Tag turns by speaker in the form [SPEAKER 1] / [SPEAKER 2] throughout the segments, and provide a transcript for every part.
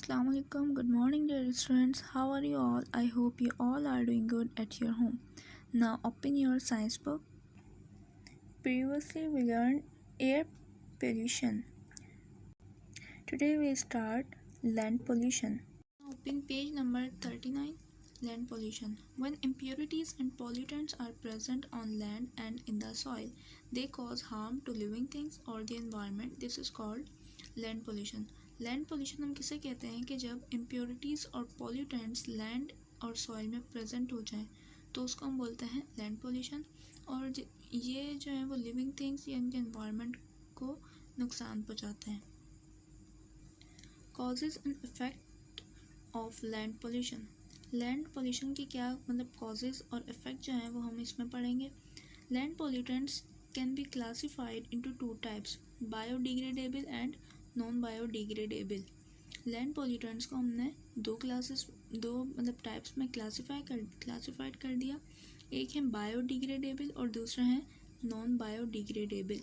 [SPEAKER 1] Assalamu alaikum. Good morning, dear students. How are you all? I hope you all are doing good at your home. Now, open your science book. Previously, we learned air pollution. Today, we start land pollution. Open page number 39. Land pollution. When impurities and pollutants are present on land and in the soil, they cause harm to living things or the environment. This is called land pollution. Land pollution हम किसे कहते हैं कि जब impurities और pollutants land और soil में present हो जाएं तो उसको हम बोलते हैं लैंड पोल्यूशन. और ये जो है वो लिविंग थिंग्स या इनके एनवायरनमेंट को नुकसान पहुंचाते हैं. Causes and effect of land pollution. Land pollution की क्या मतलब कॉजेज़ और इफ़ेक्ट जो हैं वो हम इसमें पढ़ेंगे. Land pollutants can be classified into two types, biodegradable and non biodegradable. Land pollutants को हमने दो मतलब टाइप्स में क्लासिफाइड कर दिया. एक है बायोडिग्रेडेबल और दूसरा है non biodegradable.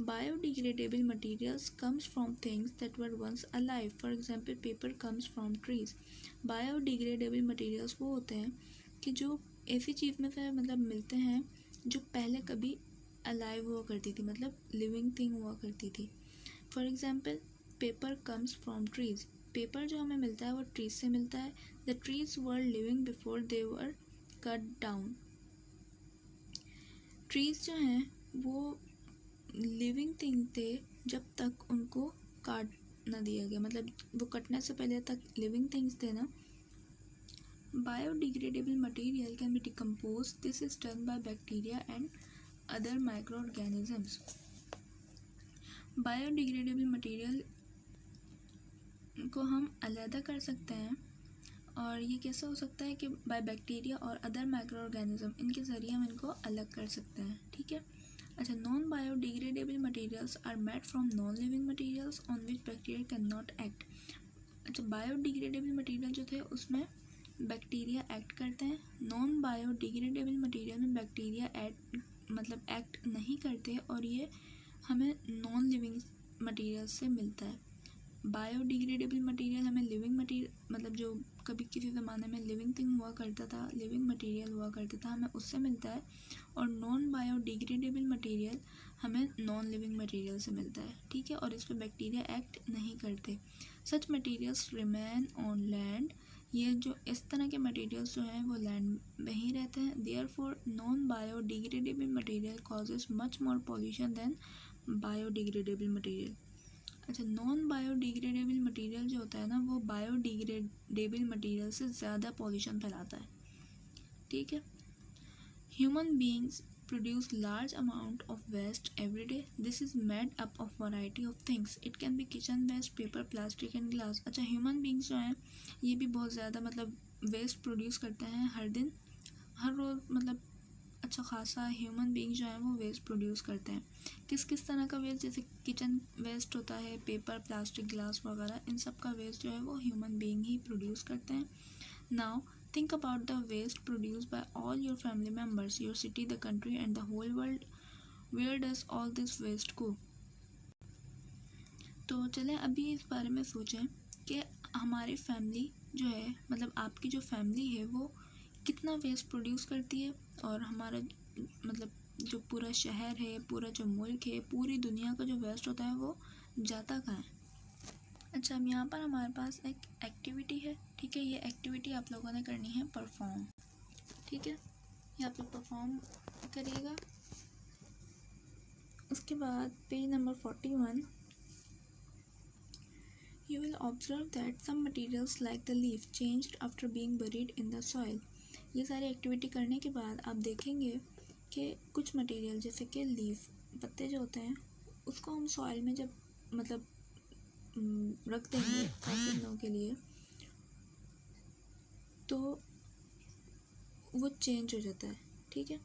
[SPEAKER 1] Biodegradable materials comes from things that were once alive. For example paper comes from trees. Biodegradable materials वो होते हैं कि जो ऐसी चीज़ में से मतलब मिलते हैं जो पहले कभी अलाइव हुआ करती थी, मतलब लिविंग थिंग हुआ करती थी. For example paper comes from trees. Paper जो हमें मिलता है वो ट्रीज से मिलता है. The trees were living before they were cut down. Trees जो हैं वो लिविंग थिंग थे जब तक उनको काट ना दिया गया, मतलब वो कटने से पहले तक लिविंग थिंग्स थे ना. Biodegradable material can be decompose. This is done by bacteria and other micro organisms. Biodegradable material को हम अलहदा कर सकते हैं और ये कैसे हो सकता है कि बाय बैक्टीरिया और अदर माइक्रो ऑर्गेनिज्म, इनके ज़रिए हम इनको अलग कर सकते हैं. ठीक है. अच्छा, non biodegradable materials are made from non living materials on which bacteria can not act. अच्छा, बायोडिग्रेडेबल मटेरियल जो थे उसमें बैक्टीरिया एक्ट करते हैं. नॉन बायोडिग्रेडेबल मटेरियल में बैक्टीरिया एक्ट नहीं करते और ये हमें नॉन लिविंग मटेरियल से मिलता है. बायोडिग्रेडेबल मटेरियल हमें लिविंग मटेरियल मतलब जो कभी किसी ज़माने में लिविंग थिंग हुआ करता था, लिविंग मटेरियल हुआ करता था, हमें उससे मिलता है. और नॉन बायोडिग्रेडेबल मटेरियल हमें नॉन लिविंग मटेरियल से मिलता है. ठीक है. और इस पर बैक्टीरिया एक्ट नहीं करते. सच मटेरियल्स रिमेन ऑन लैंड. ये जो इस तरह के मटेरियल्स जो हैं वो लैंड में ही रहते हैं. Therefore non biodegradable material causes much more pollution than biodegradable material. अच्छा, नॉन बायोडिग्रेडेबल मटेरियल जो होता है ना वो बायोडिग्रेडेबल मटेरियल से ज़्यादा पॉल्यूशन फैलाता है. ठीक है. Human beings produce large amount of waste every day. This is made up of variety of things. It can be kitchen waste, paper, plastic and glass. अच्छा, ह्यूमन बींग्स जो हैं ये भी बहुत ज़्यादा मतलब वेस्ट प्रोड्यूस करते हैं हर दिन, हर रोज़. मतलब अच्छा खासा ह्यूमन बींग जो है वो वेस्ट प्रोड्यूस करते हैं. किस किस तरह का वेस्ट, जैसे किचन वेस्ट होता है, पेपर, प्लास्टिक, ग्लास वगैरह, इन सब का वेस्ट जो है वो ह्यूमन बींग ही प्रोड्यूस करते हैं. Now think about the waste produced by all your family members, your city, the country and the whole world. Where does all this waste go? तो चलें अभी इस बारे में सोचें कि हमारी फैमिली जो है, मतलब आपकी जो फैमिली है वो कितना वेस्ट प्रोड्यूस करती है और हमारा मतलब जो पूरा शहर है, पूरा जो मुल्क है, पूरी दुनिया का जो वेस्ट होता है वो जाता कहाँ है. अच्छा, अब यहाँ पर हमारे पास एक एक्टिविटी है. ठीक है. ये एक्टिविटी आप लोगों ने करनी है परफॉर्म. ठीक है. ये आप लोग परफॉर्म करिएगा. उसके बाद page number 41. You will observe that some materials like the leaf changed after being buried in the soil. ये सारी एक्टिविटी करने के बाद आप देखेंगे कि कुछ मटेरियल जैसे कि लीफ, पत्ते जो होते हैं, उसको हम सॉइल में जब मतलब रख देंगे काफ़ी दिनों के लिए तो वो चेंज हो जाता है. ठीक है.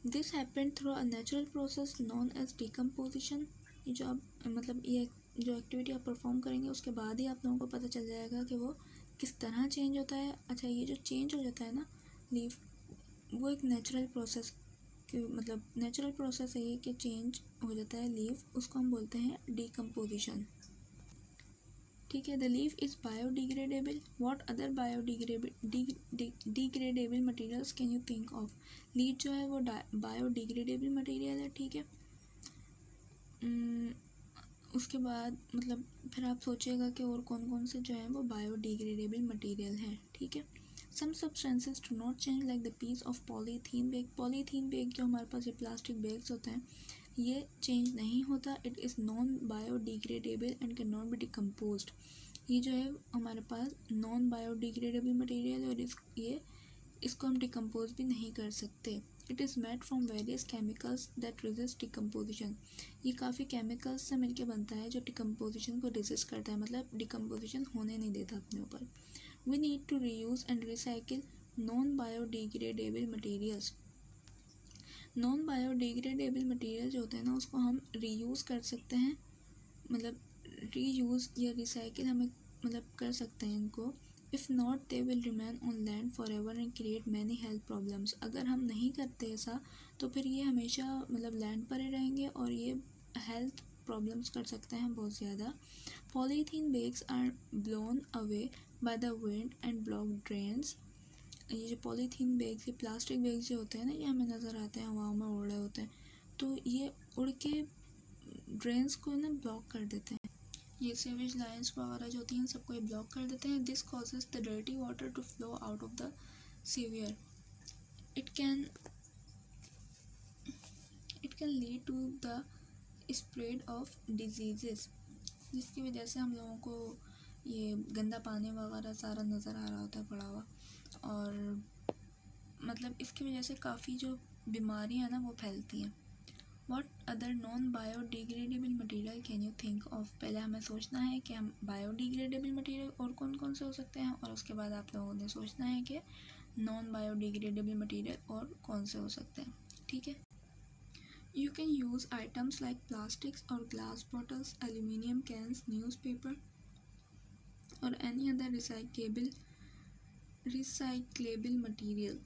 [SPEAKER 1] This happened through a natural process known as decomposition. जो आप मतलब ये जो एक्टिविटी आप परफॉर्म करेंगे उसके बाद ही आप लोगों को पता चल जाएगा कि वो किस तरह चेंज होता है. अच्छा, ये जो चेंज हो जाता है ना लीफ, वो एक नेचुरल प्रोसेस मतलब नेचुरल प्रोसेस है ये कि चेंज हो जाता है लीफ, उसको हम बोलते हैं डिकम्पोजिशन. ठीक है। The leaf is biodegradable, what other biodegradable materials can you think of. Leaf जो है वो बायोडिग्रेडेबल मटेरियल है, ठीक है। उसके बाद मतलब फिर आप सोचिएगा कि और कौन कौन से जो है वो बायोडिग्रेडेबल मटेरियल हैं, ठीक है। Some substances do not change like the piece of polythene bag. Polythene bag जो हमारे पास ये प्लास्टिक बैग्स होते हैं ये चेंज नहीं होता। It is non biodegradable and can not be decomposed. ये जो है हमारे पास नॉन बायोडिग्रेडेबल मटेरियल है और इसको हम डिकम्पोज भी नहीं कर सकते। It is made from various chemicals that resist decomposition. ये काफ़ी केमिकल्स से मिलके बनता है जो डिकम्पोजिशन को रेजिस्ट करता है, मतलब डिकम्पोजिशन होने नहीं देता अपने ऊपर। We need to reuse and recycle non biodegradable materials. Non biodegradable material जो होते हैं ना उसको हम रीयूज़ कर सकते हैं, मतलब रीयूज़ या रिसाइकिल हमें मतलब कर सकते हैं इनको। If not they will remain on land for ever and create many health problems. अगर हम नहीं करते ऐसा तो फिर ये हमेशा मतलब लैंड पर ही रहेंगे और ये हेल्थ प्रॉब्लम्स कर सकते हैं बहुत ज़्यादा। Polythene bags are blown away by the wind and block drains. ये जो पॉलीथीन बैग्स, ये प्लास्टिक बैग्स जो होते हैं ना ये हमें नज़र आते हैं हवा में उड़ रहे होते हैं, तो ये उड़ के ड्रेन्स को ना ब्लॉक कर देते हैं। ये सीवेज लाइन्स वगैरह जो होती हैं सबको ये ब्लॉक कर देते हैं। This causes the dirty water to flow out of the sewer. It can lead to the spread of diseases, जिसकी वजह से हम लोगों को ये गंदा पानी वगैरह सारा नज़र आ रहा होता है पड़ा हुआ, और मतलब इसकी वजह से काफ़ी जो बीमारियाँ ना वो फैलती हैं। What other non-biodegradable material can you think of? पहले हमें सोचना है कि हम बायोडिग्रेडेबल मटेरियल और कौन कौन से हो सकते हैं, और उसके बाद आप लोगों ने सोचना है कि नॉन बायोडिग्रेडेबल मटेरियल और कौन से हो सकते हैं, ठीक है। You can use items like plastics or glass bottles, aluminium cans, newspaper or any other recyclable material.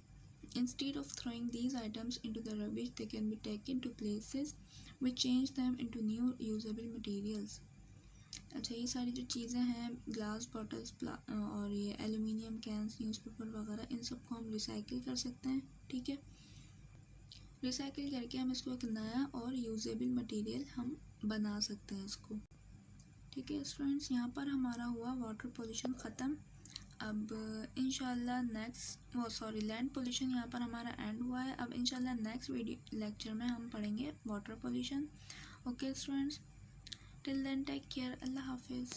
[SPEAKER 1] Instead of throwing these items into the rubbish, they can be taken to places which change them into new usable materials. अच्छा, ये सारी जो चीज़ें हैं glass bottles और ये aluminium cans, newspaper वगैरह, इन सबको हम रिसाइकिल कर सकते हैं, ठीक है। रिसाइकिल करके हम इसको एक नया और यूजेबल मटेरियल हम बना सकते हैं इसको, ठीक है स्टूडेंट्स। यहाँ पर हमारा हुआ वाटर पोल्यूशन ख़त्म। अब इंशाल्लाह लैंड पोल्यूशन यहाँ पर हमारा एंड हुआ है। अब इंशाल्लाह नेक्स्ट लेक्चर में हम पढ़ेंगे water pollution. Okay students, till then take care, अल्लाह हाफिज़।